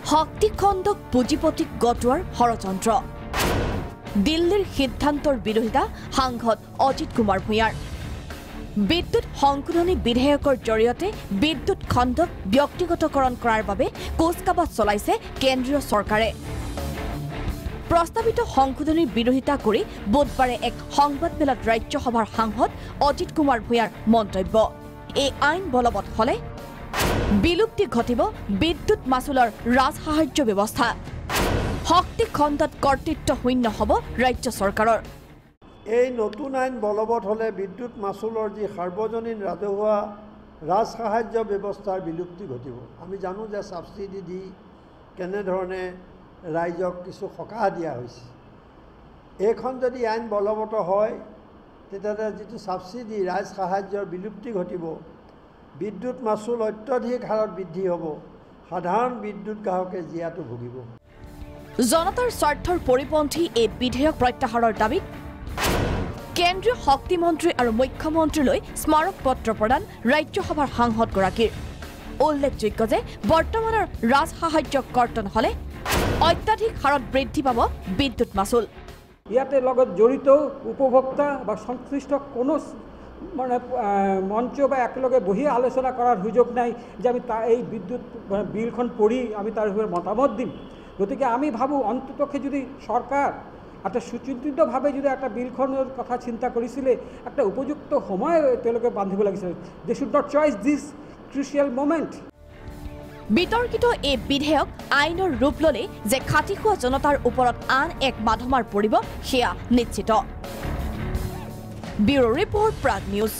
শক্তিখণ্ডক পুঁজিপতিক গটোৱাৰ ষড়যন্ত্ৰ দিল্লীৰ সিদ্ধান্তৰ বিৰোধিতা সাংসদ অজিত কুমাৰ ভূঞাৰ বিদ্যুৎ সংশোধনী বিধেয়কৰ জৰিয়তে বিদ্যুৎ খণ্ডক ব্যক্তিগতকৰণ কৰাৰ বাবে কুচকাৱাজ চলাইছে কেন্দ্ৰীয় চৰকাৰে প্ৰস্তাৱিত সংশোধনীৰ বিৰোধিতা কৰি বুধবাৰে এক সংবাদমেলত ৰাজ্যসভাৰ সাংসদ অজিত কুমাৰ ভূঞাৰ মন্তব্য এই আইন বলবৎ হলে বিলুপ্তি ঘটিব বিদ্যুৎ মাচুলৰ ৰাজসাহায্য ব্যৱস্থা শক্তি খণ্ডত কৰ্তৃত্ব শূন্য হ'ব ৰাজ্য চৰকাৰৰ এই নতুন আইন বলবৎ হলে বিদ্যুৎ মাচুলৰ যি সাৰ্বজনীন ৰাজহুৱা ৰাজসাহায্য ব্যৱস্থাৰ বিলুপ্তি ঘটিব আমি জানো যে সাবসিডি দি কেনে ধৰণে ৰাইজক কিছু সকাহ দিয়া হৈছে এইখন যদি আইন বলবৎ হয় তেতিয়াহ'লে যিটো সাবসিডি ৰাজসাহায্যৰ বিলুপ্তি ঘটিব বিদ্যুৎ মাচুল অত্যধিক হাৰত বৃদ্ধি হ'ব সাধাৰণ বিদ্যুৎ গ্ৰাহকে জিয়াটো ভুগিব জনতাৰ স্বাৰ্থৰ পৰিপন্থী এই বিধেয়ক প্ৰত্যাহাৰৰ দাবীত কেন্দ্ৰীয় শক্তি মন্ত্ৰী আৰু মুখ্যমন্ত্ৰীলৈ স্মাৰক পত্ৰ প্ৰদান ৰাজ্যসভাৰ সাংসদগৰাকীৰ উল্লেখযোগ্য যে বৰ্তমানৰ ৰাজসাহায্য কৰ্তন হলে অত্যাধিক হাৰত বৃদ্ধি পাব বিদ্যুৎ মাচুল ইয়াতে লগত জড়িত উপভোক্তা বা সংশ্লিষ্ট কোনো মানে মঞ্চ বা একেলগে বহি আলোচনা কৰাৰ সুযোগ নাই যে আমি এই বিদ্যুৎ বিলখন পঢ়ি আমি তাৰ বিষয়ে মতামত দিম গতিকে আমি ভাবোঁ অন্ততঃ যদি সৰকাৰ একটা সুচিন্তিতভাৱে যদি একটা বিলখনৰ কথা চিন্তা কৰিছিলে একটা উপযুক্ত সময় তেওঁলোকে বান্ধিব লাগিছিল they should not choice this crucial moment বিতৰ্কিত এই বিধেয়ক আইনৰ ৰূপ ললে যে খাটিখোৱা জনতাৰ ওপৰত আন এক মাধমাৰ পৰিব সেয়া নিশ্চিত ব্যুৰো ৰিপৰ্ট প্ৰাগ নিউজ